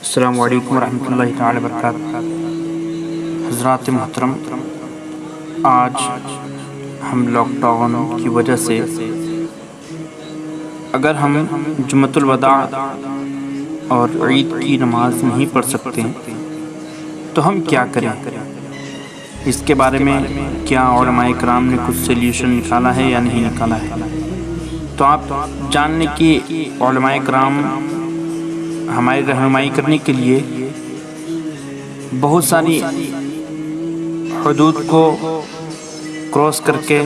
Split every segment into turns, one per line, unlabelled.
السلام علیکم ورحمۃ اللہ تعالی وبرکاتہ۔ حضرات محترم، آج ہم لاک ڈاؤن کی وجہ سے اگر ہم جمعۃ الوداع اور عید کی نماز نہیں پڑھ سکتے تو ہم کیا کریں؟ اس کے بارے میں کیا علماء کرام نے کچھ سلیوشن نکالا ہے یا نہیں نکالا ہے؟ تو آپ جان لیں کہ علماء کرام ہماری رہنمائی کرنے کے لیے بہت ساری حدود کو کراس کر کے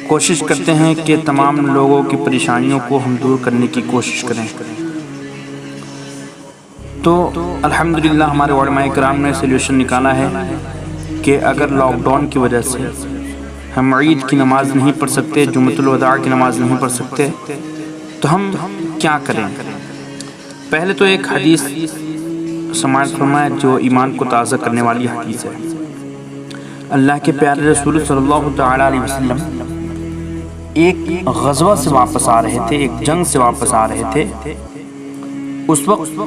کوشش کرتے ہیں کہ تمام لوگوں کی پریشانیوں کو ہم دور کرنے کی کوشش کریں۔ تو الحمدللہ ہمارے علماء کرام نے سلیوشن نکالا ہے کہ اگر لاک ڈاؤن کی وجہ سے ہم عید کی نماز نہیں پڑھ سکتے، جمعۃ الوداع کی نماز نہیں پڑھ سکتے، تو ہم کیا کریں؟ پہلے تو ایک حدیث سماعت فرمائے جو ایمان کو تازہ کرنے والی حدیث ہے۔ اللہ کے پیارے رسول صلی اللہ تعالی علیہ وسلم ایک غزوہ سے واپس آ رہے تھے، ایک جنگ سے واپس آ رہے تھے۔ اس وقت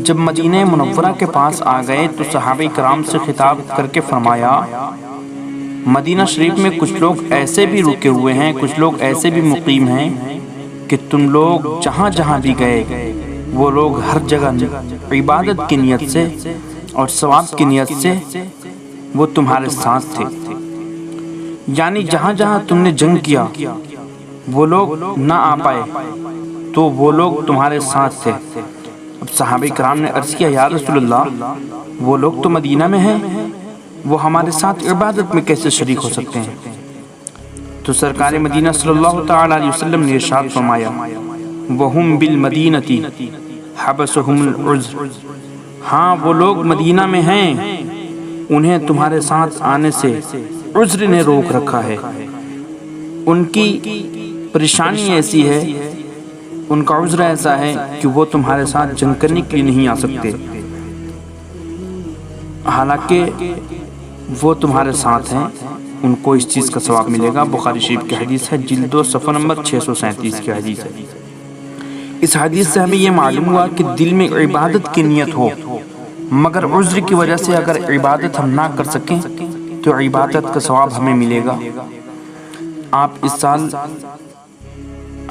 جب مدینہ منورہ کے پاس آ گئے تو صحابہ کرام سے خطاب کر کے فرمایا، مدینہ شریف میں کچھ لوگ ایسے بھی رکے ہوئے ہیں، کچھ لوگ ایسے بھی مقیم ہیں کہ تم لوگ جہاں جہاں بھی گئے وہ لوگ ہر جگہ عبادت کی نیت سے اور ثواب کی نیت سے وہ تمہارے ساتھ تھے، یعنی جہاں جہاں تم نے جنگ کیا وہ لوگ نہ آ پائے تو وہ لوگ تمہارے ساتھ تھے۔ اب صحابہ کرام نے عرض کیا، یا رسول اللہ، وہ لوگ تو مدینہ میں ہیں، وہ ہمارے ساتھ عبادت میں کیسے شریک ہو سکتے ہیں؟ تو سرکار مدینہ صلی اللہ تعالی علیہ وسلم نے ارشاد فرمایا، وَهُمْ بِالْمَدِينَةِ حَبَسَهُمُ الْعُذْرُ، ہاں وہ لوگ مدینہ میں ہیں، انہیں تمہارے ساتھ آنے سے عذر نے روک رکھا ہے، ان کی پریشانی ایسی ہے، ان کا عذر ایسا ہے کہ وہ تمہارے ساتھ جنگ کرنے کے لیے نہیں آ سکتے، حالانکہ وہ تمہارے ساتھ ہیں، ان کو اس چیز کا ثواب ملے گا۔ بخاری شریف کی حدیث ہے، جلد 2 صفحہ نمبر 637 کی حدیث ہے۔ اس حدیث سے ہمیں یہ معلوم ہوا کہ دل میں عبادت کی نیت ہو مگر عذر کی وجہ سے اگر عبادت ہم نہ کر سکیں تو عبادت کا ثواب ہمیں ملے گا۔ آپ اس سال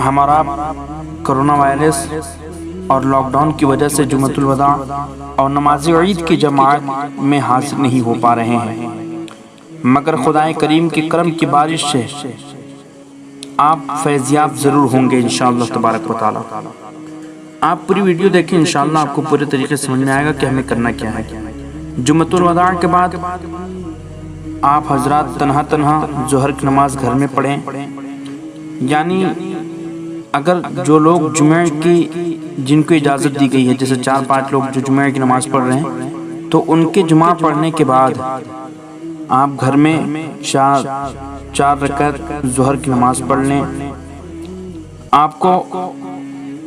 ہمارا کرونا وائرس اور لاک ڈاؤن کی وجہ سے جمعۃ الوداع اور نماز عید کی جماعت میں حاضر نہیں ہو پا رہے ہیں، مگر خدائے کریم کے کرم کی بارش سے آپ فیضیاب ضرور ہوں گے انشاءاللہ تبارک و تعالی۔ آپ پوری ویڈیو دیکھیں، انشاءاللہ آپ کو پورے طریقے سے سمجھ میں آئے گا کہ ہمیں کرنا کیا ہے۔ جمعۃ الوداع کے بعد آپ حضرات تنہا ظہر کی نماز گھر میں پڑھیں، یعنی اگر جو لوگ جمعہ کی جن کو اجازت دی گئی ہے، جیسے 4-5 لوگ جو جمعہ کی نماز پڑھ رہے ہیں، تو ان کے جمعہ پڑھنے کے بعد آپ گھر میں 4 رکعت ظہر کی نماز پڑھ لیں، آپ کو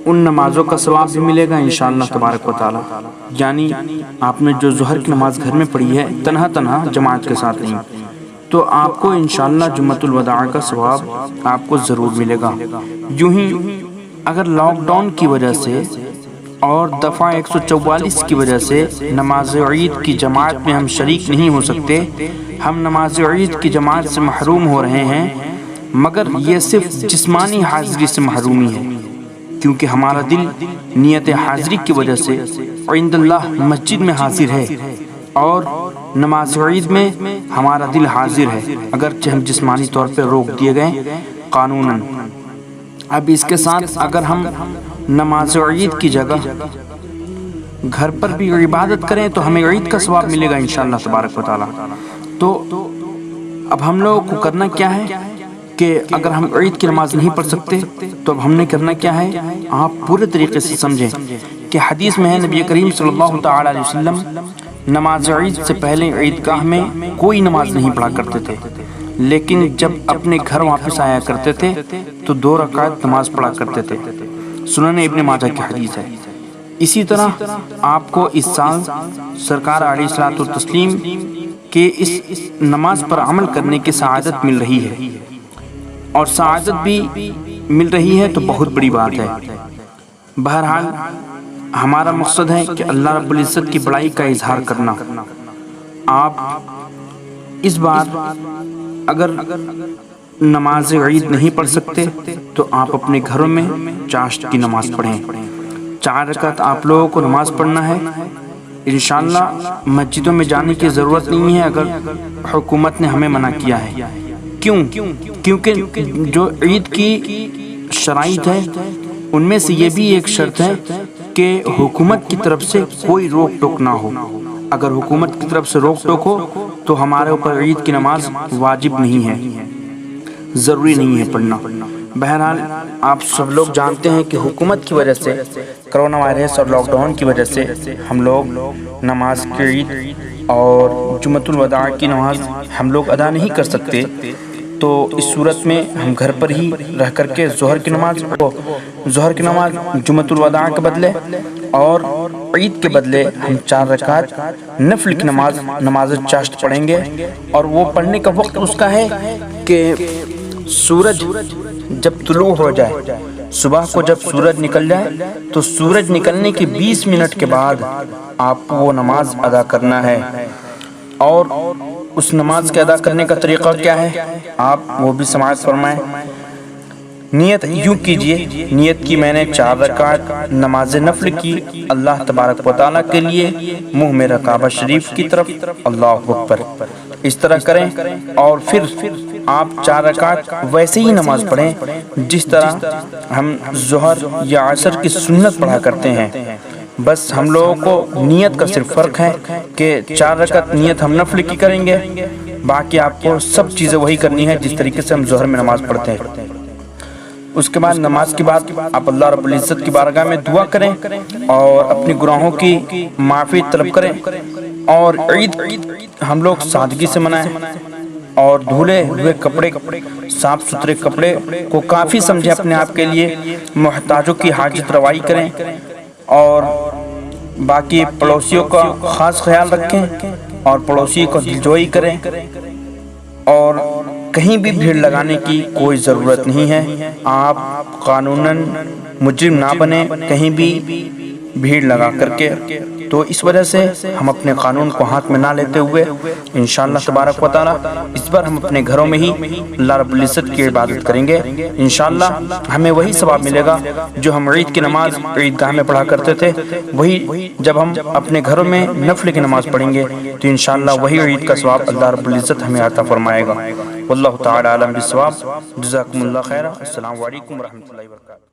ان نمازوں کا ثواب بھی ملے گا انشاءاللہ تبارک و تعالی۔ یعنی آپ نے جو ظہر کی نماز گھر میں پڑھی ہے تنہا جماعت کے ساتھ نہیں، تو آپ کو انشاءاللہ جمعۃ الوداع کا ثواب آپ کو ضرور ملے گا۔ یوں ہی اگر لاک ڈاؤن کی وجہ سے اور دفعہ 144 کی وجہ سے نماز عید کی جماعت میں ہم شریک نہیں ہو سکتے، ہم نماز عید کی جماعت سے محروم ہو رہے ہیں، مگر یہ صرف جسمانی حاضری سے محرومی ہے، کیونکہ ہمارا دل نیت حاضری کی وجہ سے عند اللہ مسجد میں حاضر ہے اور نماز عید میں ہمارا دل حاضر ہے، اگرچہ ہم جسمانی طور پہ روک دیے گئے قانوناً۔ اب اس کے ساتھ اگر ہم نماز عید کی جگہ گھر پر بھی عبادت کریں تو ہمیں عید کا ثواب ملے گا انشاءاللہ تبارک و تعالی۔ تو اب ہم لوگوں کو کرنا کیا ہے کہ اگر ہم عید کی نماز نہیں پڑھ سکتے تو اب ہم نے کرنا کیا ہے، آپ پورے طریقے سے سمجھیں کہ حدیث میں ہے نبی کریم صلی اللہ تعالی علیہ وسلم نماز عید سے پہلے عیدگاہ میں کوئی نماز نہیں پڑھا کرتے تھے، لیکن جب اپنے گھر واپس آیا کرتے تھے تو 2 رکعت نماز پڑھا کرتے تھے، سنن ابن ماجہ کی حدیث ہے۔ اسی طرح آپ کو اس سال سرکار علیہ الصلوۃ والتسلیم کے اس نماز پر عمل کرنے کی سعادت مل رہی ہے، اور سعادت بھی مل رہی ہے تو بہت بڑی بات ہے۔ بہرحال ہمارا مقصد ہے کہ اللہ رب العزت کی بڑائی کا اظہار کرنا۔ آپ اس بار اگر نماز عید نہیں پڑھ سکتے تو آپ اپنے گھروں میں چاشت کی نماز پڑھیں۔ 4 رکعت آپ لوگوں کو نماز پڑھنا ہے۔ انشاءاللہ مسجدوں میں جانے کی ضرورت نہیں ہے اگر حکومت نے ہمیں منع کیا ہے۔ کیونکہ جو عید کی شرائط ہے ان میں سے یہ بھی ایک شرط ہے کہ حکومت کی طرف سے کوئی روک ٹوک نہ ہو۔ اگر حکومت کی طرف سے روک ٹوک ہو تو ہمارے اوپر عید کی نماز واجب نہیں ہے، ضروری نہیں ہے پڑھنا۔ بہرحال آپ سب لوگ جانتے ہیں کہ حکومت کی وجہ سے، کرونا وائرس اور لاک ڈاؤن کی وجہ سے ہم لوگ نماز کی عید اور جمعۃ الوداع کی نماز ہم لوگ ادا نہیں کر سکتے، تو اس صورت میں ہم گھر پر ہی رہ کر کے ظہر کی نماز جمعۃ الوداع کے بدلے اور عید کے بدلے ہم 4 رکعت نفل کی نماز چاشت پڑھیں گے۔ اور وہ پڑھنے کا وقت اس کا ہے کہ سورج جب طلوع ہو جائے، صبح کو جب سورج نکل جائے تو سورج نکلنے کے 20 منٹ کے بعد آپ کو وہ نماز ادا کرنا ہے۔ اور اس نماز کے ادا کرنے کا طریقہ کیا ہے آپ وہ بھی سماعت فرمائیں۔ نیت یوں کیجئے، نیت کی میں نے 4 رکعت نماز نفل کی اللہ تبارک و تعالیٰ کے لیے، منہ میرا کعبہ شریف کی طرف، اللہ اکبر، اس طرح کریں۔ اور پھر آپ 4 رکعت ویسے ہی نماز پڑھیں جس طرح ہم ظہر یا عصر کی سنت پڑھا کرتے ہیں۔ بس ہم لوگوں کو نیت کا صرف فرق ہے کہ 4 رکعت نیت ہم نفل کی کریں گے، باقی آپ کو سب چیزیں وہی کرنی ہے جس طریقے سے ہم ظہر میں نماز پڑھتے ہیں۔ اس کے بعد نماز کے بعد آپ اللہ رب العزت کی بارگاہ میں دعا کریں اور اپنی گناہوں کی معافی طلب کریں۔ اور عید ہم لوگ سادگی سے منائیں اور دھلے ہوئے کپڑے، صاف ستھرے کپڑے کو کافی سمجھیں اپنے آپ کے لیے، محتاجوں کی حاجت روائی کریں اور باقی پڑوسیوں کا خاص خیال رکھیں اور پڑوسی کو دلجوئی کریں۔ اور کہیں بھی بھیڑ لگانے کی کوئی ضرورت نہیں ہے، آپ قانوناً مجرم نہ بنیں کہیں بھی بھیڑ لگا کر کے۔ تو اس وجہ سے ہم اپنے قانون کو ہاتھ میں نہ لیتے ہوئے انشاءاللہ تبارک و تعالیٰ اس بار ہم اپنے گھروں میں ہی اللہ رب العزت کی عبادت کریں گے۔ انشاءاللہ ہمیں وہی ثواب ملے گا جو ہم عید کی نماز عیدگاہ میں پڑھا کرتے تھے، وہی جب ہم اپنے گھروں میں نفل کی نماز پڑھیں گے تو انشاءاللہ وہی عید کا ثواب اللہ رب العزت ہمیں عطا فرمائے گا۔ واللہ تعالی عالم بالصواب۔ جزاکم اللہ خیرا۔ السلام علیکم ورحمۃ اللہ وبرکاتہ۔